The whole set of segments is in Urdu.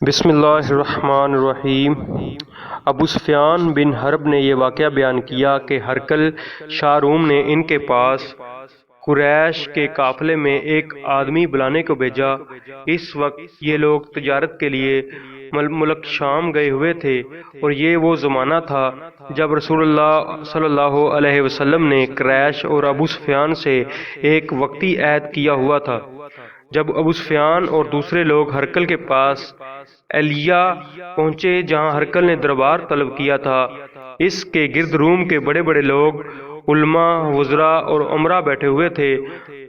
بسم اللہ الرحمن الرحیم۔ ابو سفیان بن حرب نے یہ واقعہ بیان کیا کہ ہرقل شاہ روم نے ان کے پاس قریش کے قافلے میں ایک آدمی بلانے کو بھیجا۔ اس وقت یہ لوگ تجارت کے لیے ملک شام گئے ہوئے تھے، اور یہ وہ زمانہ تھا جب رسول اللہ صلی اللہ علیہ وسلم نے قریش اور ابو سفیان سے ایک وقتی عہد کیا ہوا تھا۔ جب ابو سفیان اور دوسرے لوگ ہرقل کے پاس ایلیہ پہنچے جہاں ہرقل نے دربار طلب کیا تھا، اس کے گرد روم کے بڑے بڑے لوگ، علماء، وزراء اور امراء بیٹھے ہوئے تھے۔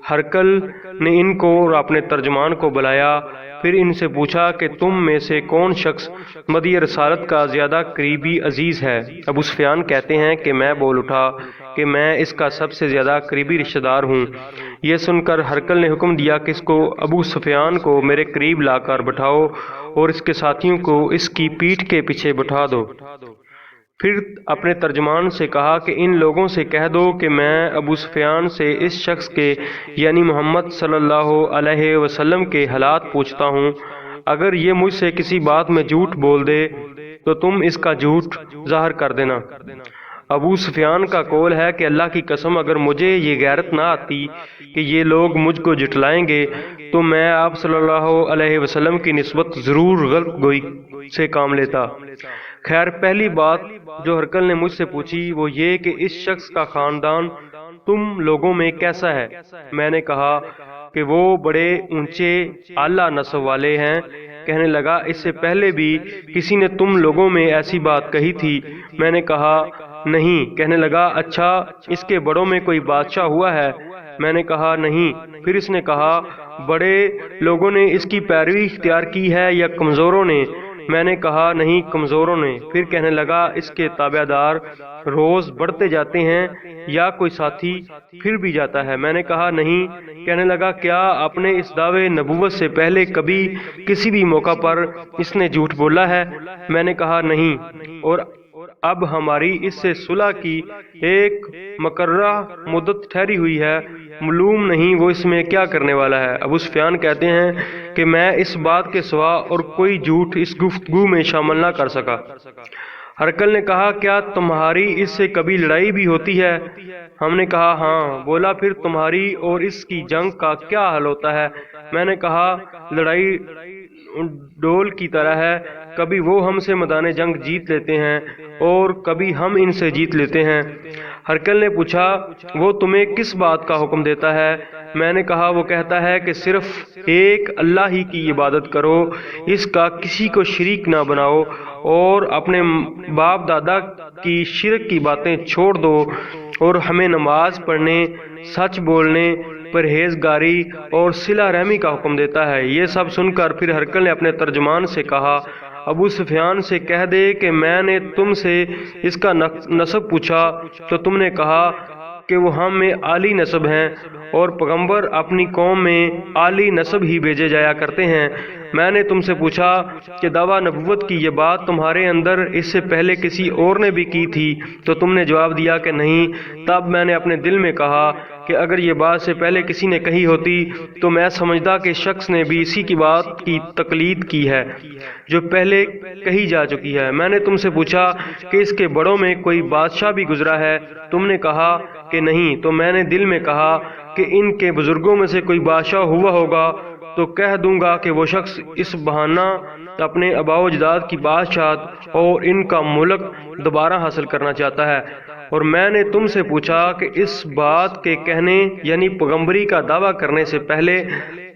ہرقل نے ان کو اور اپنے ترجمان کو بلایا، پھر ان سے پوچھا کہ تم میں سے کون شخص مدعی رسالت کا زیادہ قریبی عزیز ہے؟ ابو سفیان کہتے ہیں کہ میں بول اٹھا کہ میں اس کا سب سے زیادہ قریبی رشتہ دار ہوں۔ یہ سن کر ہرقل نے حکم دیا کہ اس کو ابو سفیان کو میرے قریب لا کر بٹھاؤ اور اس کے ساتھیوں کو اس کی پیٹھ کے پیچھے بٹھا دو۔ پھر اپنے ترجمان سے کہا کہ ان لوگوں سے کہہ دو کہ میں ابو سفیان سے اس شخص کے یعنی محمد صلی اللہ علیہ وسلم کے حالات پوچھتا ہوں۔ اگر یہ مجھ سے کسی بات میں جھوٹ بول دے تو تم اس کا جھوٹ ظاہر کر دینا۔ ابو سفیان کا قول ہے کہ اللہ کی قسم، اگر مجھے یہ غیرت نہ آتی کہ یہ لوگ مجھ کو جھٹلائیں گے تو میں آپ صلی اللہ علیہ وسلم کی نسبت ضرور غلط گوئی سے کام لیتا۔ خیر، پہلی بات جو ہرقل نے مجھ سے پوچھی وہ یہ کہ اس شخص کا خاندان تم لوگوں میں کیسا ہے؟ میں نے کہا کہ وہ بڑے اونچے اعلیٰ نسب والے ہیں۔ کہنے لگا، اس سے پہلے بھی کسی نے تم لوگوں میں ایسی بات کہی تھی؟ میں نے کہا نہیں۔ کہنے لگا، اچھا، اس کے بڑوں میں کوئی بادشاہ ہوا ہے؟ میں نے کہا نہیں۔ پھر اس نے کہا، بڑے لوگوں نے اس کی پیروی اختیار کی ہے یا کمزوروں نے؟ میں نے کہا نہیں، کمزوروں نے۔ پھر کہنے لگا، اس کے تابع دار روز بڑھتے جاتے ہیں یا کوئی ساتھی پھر بھی جاتا ہے؟ میں نے کہا نہیں۔ کہنے لگا، کیا آپ نے اس دعوے نبوت سے پہلے کبھی کسی بھی موقع پر اس نے جھوٹ بولا ہے؟ میں نے کہا نہیں۔ اور اب ہماری اس سے صلح کی ایک مقررہ مدت ٹھہری ہوئی ہے، معلوم نہیں وہ اس میں کیا کرنے والا ہے۔ ابو سفیان کہتے ہیں کہ میں اس بات کے سوا اور کوئی جھوٹ اس گفتگو میں شامل نہ کر سکا۔ ہرقل نے کہا، کیا تمہاری اس سے کبھی لڑائی بھی ہوتی ہے؟ ہم نے کہا ہاں۔ بولا، پھر تمہاری اور اس کی جنگ کا کیا حل ہوتا ہے؟ میں نے کہا، لڑائی ڈول کی طرح ہے، کبھی وہ ہم سے میدان جنگ جیت لیتے ہیں اور کبھی ہم ان سے جیت لیتے ہیں۔ ہرقل نے پوچھا، وہ تمہیں کس بات کا حکم دیتا ہے؟ میں نے کہا، وہ کہتا ہے کہ صرف ایک اللہ ہی کی عبادت کرو، اس کا کسی کو شریک نہ بناؤ، اور اپنے باپ دادا کی شرک کی باتیں چھوڑ دو، اور ہمیں نماز پڑھنے، سچ بولنے، پرہیزگاری اور صلہ رحمی کا حکم دیتا ہے۔ یہ سب سن کر پھر ہرقل نے اپنے ترجمان سے کہا، ابو سفیان سے کہہ دے کہ میں نے تم سے اس کا نسب پوچھا تو تم نے کہا کہ وہ ہم میں عالی نسب ہیں، اور پیغمبر اپنی قوم میں عالی نسب ہی بھیجے جایا کرتے ہیں۔ میں نے تم سے پوچھا کہ دعویٰ نبوت کی یہ بات تمہارے اندر اس سے پہلے کسی اور نے بھی کی تھی تو تم نے جواب دیا کہ نہیں۔ تب میں نے اپنے دل میں کہا کہ اگر یہ بات سے پہلے کسی نے کہی ہوتی تو میں سمجھتا کہ شخص نے بھی اسی کی بات کی تقلید کی ہے جو پہلے کہی جا چکی ہے۔ میں نے تم سے پوچھا کہ اس کے بڑوں میں کوئی بادشاہ بھی گزرا ہے؟ تم نے کہا کہ نہیں۔ تو میں نے دل میں کہا کہ ان کے بزرگوں میں سے کوئی بادشاہ ہوا ہوگا تو کہہ دوں گا کہ وہ شخص اس بہانہ اپنے آباء و اجداد کی بادشاہت اور ان کا ملک دوبارہ حاصل کرنا چاہتا ہے۔ اور میں نے تم سے پوچھا کہ اس بات کے کہنے یعنی پیغمبری کا دعویٰ کرنے سے پہلے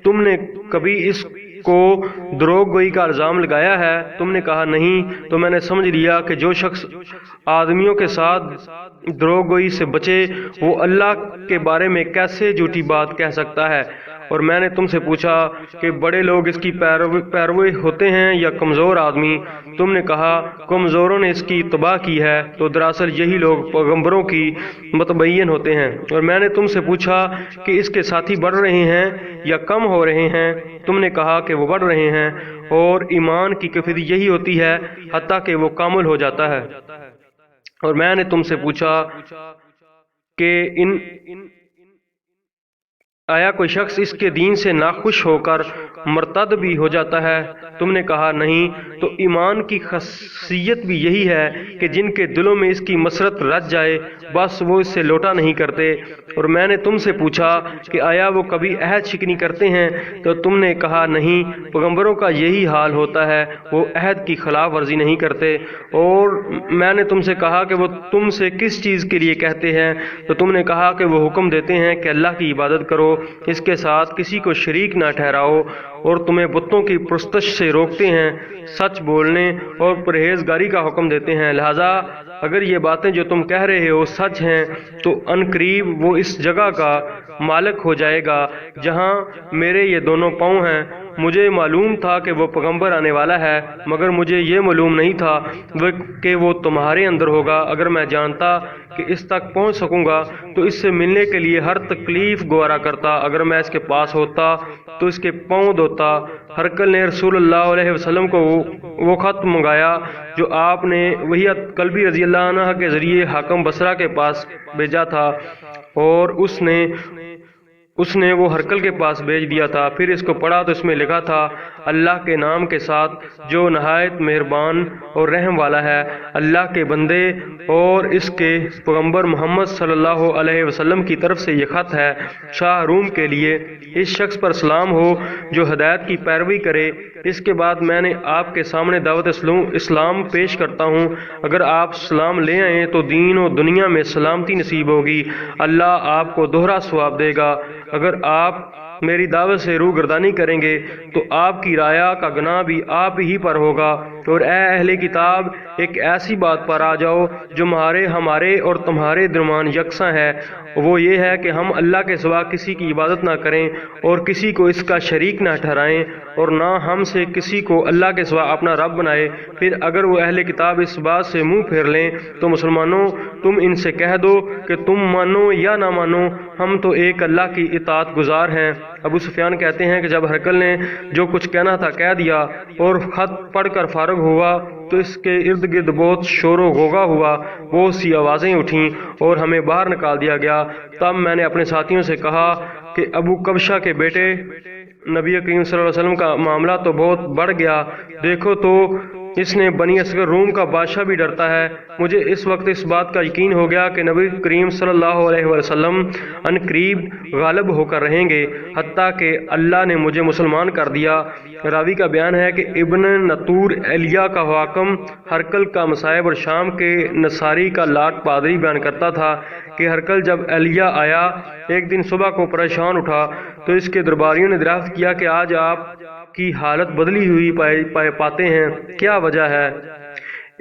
تم نے کبھی اس کو دروغ گوئی کا الزام لگایا ہے؟ تم نے کہا نہیں۔ تو میں نے سمجھ لیا کہ جو شخص آدمیوں کے ساتھ دروغ گوئی سے بچے وہ اللہ کے بارے میں کیسے جھوٹی بات کہہ سکتا ہے۔ اور میں نے تم سے پوچھا کہ بڑے لوگ اس کی پیروی ہوتے ہیں یا کمزور آدمی؟ تم نے کہا کمزوروں نے اس کی تباہ کی ہے، تو دراصل یہی لوگ پیغمبروں کی متبعین ہوتے ہیں۔ اور میں نے تم سے پوچھا کہ اس کے ساتھی بڑھ رہے ہیں یا کم ہو رہے ہیں؟ تم نے کہا کہ وہ بڑھ رہے ہیں، اور ایمان کی کیفیت یہی ہوتی ہے حتیٰ کہ وہ کامل ہو جاتا ہے۔ اور میں نے تم سے پوچھا کہ ان آیا کوئی شخص اس کے دین سے ناخوش ہو کر مرتد بھی ہو جاتا ہے؟ تم نے کہا نہیں، تو ایمان کی خاصیت بھی یہی ہے کہ جن کے دلوں میں اس کی مسرت رچ جائے بس وہ اس سے لوٹا نہیں کرتے۔ اور میں نے تم سے پوچھا کہ آیا وہ کبھی عہد شکنی کرتے ہیں؟ تو تم نے کہا نہیں، پیغمبروں کا یہی حال ہوتا ہے، وہ عہد کی خلاف ورزی نہیں کرتے۔ اور میں نے تم سے کہا کہ وہ تم سے کس چیز کے لیے کہتے ہیں؟ تو تم نے کہا کہ وہ حکم دیتے ہیں کہ اللہ کی عبادت کرو، اس کے ساتھ کسی کو شریک نہ ٹھہراؤ، اور تمہیں بتوں کی پرستش سے روکتے ہیں، سچ بولنے اور پرہیزگاری کا حکم دیتے ہیں۔ لہذا اگر یہ باتیں جو تم کہہ رہے ہو سچ ہیں تو عنقریب وہ اس جگہ کا مالک ہو جائے گا جہاں میرے یہ دونوں پاؤں ہیں۔ مجھے معلوم تھا کہ وہ پیغمبر آنے والا ہے، مگر مجھے یہ معلوم نہیں تھا کہ وہ تمہارے اندر ہوگا۔ اگر میں جانتا کہ اس تک پہنچ سکوں گا تو اس سے ملنے کے لیے ہر تکلیف گوارا کرتا۔ اگر میں اس کے پاس ہوتا تو اس کے پاؤں دھوتا۔ ہرقل نے رسول اللہ علیہ وسلم کو وہ خط منگایا جو آپ نے وحیۃ کلبی رضی اللہ عنہ کے ذریعے حاکم بصرہ کے پاس بھیجا تھا، اور اس نے وہ ہرقل کے پاس بھیج دیا تھا۔ پھر اس کو پڑھا تو اس میں لکھا تھا، اللہ کے نام کے ساتھ جو نہایت مہربان اور رحم والا ہے۔ اللہ کے بندے اور اس کے پیغمبر محمد صلی اللہ علیہ وسلم کی طرف سے یہ خط ہے، شاہ روم کے لیے، اس شخص پر سلام ہو جو ہدایت کی پیروی کرے۔ اس کے بعد میں نے آپ کے سامنے دعوت اسلام پیش کرتا ہوں۔ اگر آپ سلام لے آئیں تو دین و دنیا میں سلامتی نصیب ہوگی، اللہ آپ کو دوہرا ثواب دے گا۔ اگر آپ میری دعوت سے روگردانی کریں گے تو آپ کی رایا کا گناہ بھی آپ ہی پر ہوگا۔ اور اے اہل کتاب، ایک ایسی بات پر آ جاؤ جو ہمارے اور تمہارے درمیان یکساں ہے، وہ یہ ہے کہ ہم اللہ کے سوا کسی کی عبادت نہ کریں اور کسی کو اس کا شریک نہ ٹھہرائیں، اور نہ ہم سے کسی کو اللہ کے سوا اپنا رب بنائے۔ پھر اگر وہ اہل کتاب اس بات سے منہ پھیر لیں تو مسلمانوں، تم ان سے کہہ دو کہ تم مانو یا نہ مانو، ہم تو ایک اللہ کی اطاعت گزار ہیں۔ ابو سفیان کہتے ہیں کہ جب ہرقل نے جو کچھ کہنا تھا کہہ دیا اور خط پڑھ کر فارغ ہوا تو اس کے ارد گرد بہت شور و غوغا ہوا، بہت سی آوازیں اٹھیں اور ہمیں باہر نکال دیا گیا۔ تب میں نے اپنے ساتھیوں سے کہا کہ ابو کبشہ کے بیٹے، نبی کریم صلی اللہ علیہ وسلم کا معاملہ تو بہت بڑھ گیا، دیکھو تو اس نے بنی اصغر روم کا بادشاہ بھی ڈرتا ہے۔ مجھے اس وقت اس بات کا یقین ہو گیا کہ نبی کریم صلی اللہ علیہ وسلم عنقریب غالب ہو کر رہیں گے، حتیٰ کہ اللہ نے مجھے مسلمان کر دیا۔ راوی کا بیان ہے کہ ابن نطور ایلیا کا حاکم ہرقل کا مصائب اور شام کے نصاری کا لاٹ پادری بیان کرتا تھا کہ ہرقل جب ایلیا آیا ایک دن صبح کو پریشان اٹھا تو اس کے درباریوں نے دریافت کیا کہ آج آپ کی حالت بدلی ہوئی پاتے ہیں، کیا وجہ ہے؟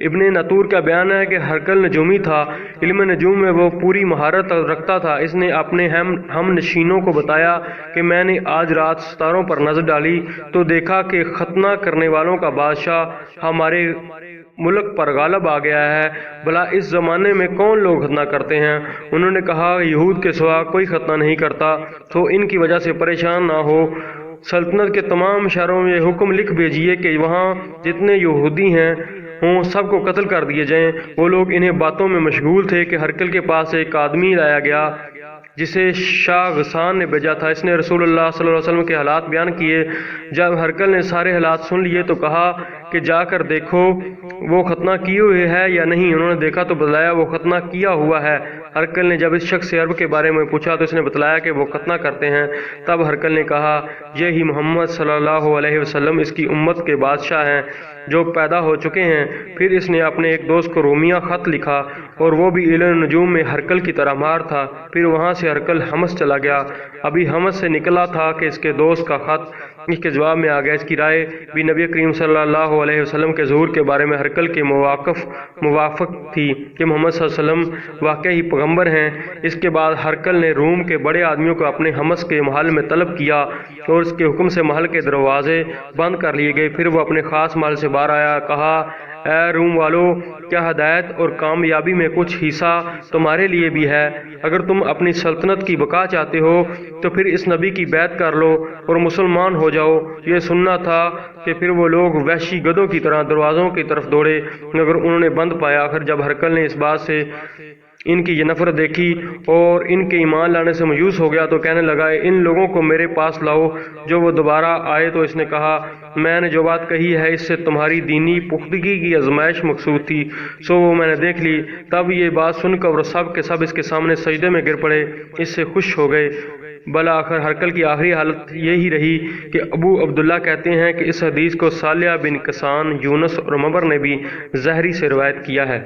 ابن نطور کا بیان ہے کہ ہرقل نجومی تھا، علم نجوم میں وہ پوری مہارت رکھتا تھا۔ اس نے اپنے ہم نشینوں کو بتایا کہ میں نے آج رات ستاروں پر نظر ڈالی تو دیکھا کہ ختنہ کرنے والوں کا بادشاہ ہمارے ملک پر غالب آ گیا ہے، بھلا اس زمانے میں کون لوگ ختنہ کرتے ہیں؟ انہوں نے کہا یہود کے سوا کوئی ختنہ نہیں کرتا، تو ان کی وجہ سے پریشان نہ ہو۔ سلطنت کے تمام شہروں میں یہ حکم لکھ بھیجیے کہ وہاں جتنے یہودی ہیں سب کو قتل کر دیے جائیں۔ وہ لوگ انہیں باتوں میں مشغول تھے کہ ہرقل کے پاس ایک آدمی لایا گیا جسے شاہ غسان نے بھیجا تھا۔ اس نے رسول اللہ صلی اللہ علیہ وسلم کے حالات بیان کیے۔ جب ہرقل نے سارے حالات سن لیے تو کہا کہ جا کر دیکھو وہ ختنہ کیے ہوئے ہے یا نہیں۔ انہوں نے دیکھا تو بتلایا وہ ختنہ کیا ہوا ہے۔ ہرقل نے جب اس شخص سے عرب کے بارے میں پوچھا تو اس نے بتلایا کہ وہ ختنہ کرتے ہیں۔ تب ہرقل نے کہا یہی محمد صلی اللہ علیہ وسلم اس کی امت کے بادشاہ ہیں جو پیدا ہو چکے ہیں۔ پھر اس نے اپنے ایک دوست کو رومیہ خط لکھا اور وہ بھی علم نجوم میں ہرقل کی طرح مار تھا۔ پھر وہاں سے ہرقل حمص چلا گیا۔ ابھی حمص سے نکلا تھا کہ اس کے دوست کا خط اس کے جواب میں آ گیا۔ اس کی رائے بھی نبی کریم صلی اللہ علیہ وسلم کے ظہور کے بارے میں ہرقل کے موافق تھی کہ محمد صلی اللہ علیہ وسلم واقعی پیغمبر ہیں۔ اس کے بعد ہرقل نے روم کے بڑے آدمیوں کو اپنے حمص کے محل میں طلب کیا اور اس کے حکم سے محل کے دروازے بند کر لیے گئے۔ پھر وہ اپنے خاص محل سے باہر آیا، کہا اے روم والو، کیا ہدایت اور کامیابی میں کچھ حصہ تمہارے لیے بھی ہے؟ اگر تم اپنی سلطنت کی بقا چاہتے ہو تو پھر اس نبی کی بیعت کر لو اور مسلمان ہو جاؤ۔ یہ سننا تھا کہ پھر وہ لوگ وحشی گدھوں کی طرح دروازوں کی طرف دوڑے مگر انہوں نے بند پایا۔ آخر جب ہرقل نے اس بات سے ان کی یہ نفرت دیکھی اور ان کے ایمان لانے سے مایوس ہو گیا تو کہنے لگا ان لوگوں کو میرے پاس لاؤ۔ جو وہ دوبارہ آئے تو اس نے کہا میں نے جو بات کہی ہے اس سے تمہاری دینی پختگی کی آزمائش مقصود تھی، سو وہ میں نے دیکھ لی۔ تب یہ بات سن کر وہ سب کے سب اس کے سامنے سجدے میں گر پڑے، اس سے خوش ہو گئے۔ بالآخر ہرقل کی آخری حالت یہی رہی کہ ابو عبداللہ کہتے ہیں کہ اس حدیث کو صالح بن کسان، یونس اور معمر نے بھی زہری سے روایت کیا ہے۔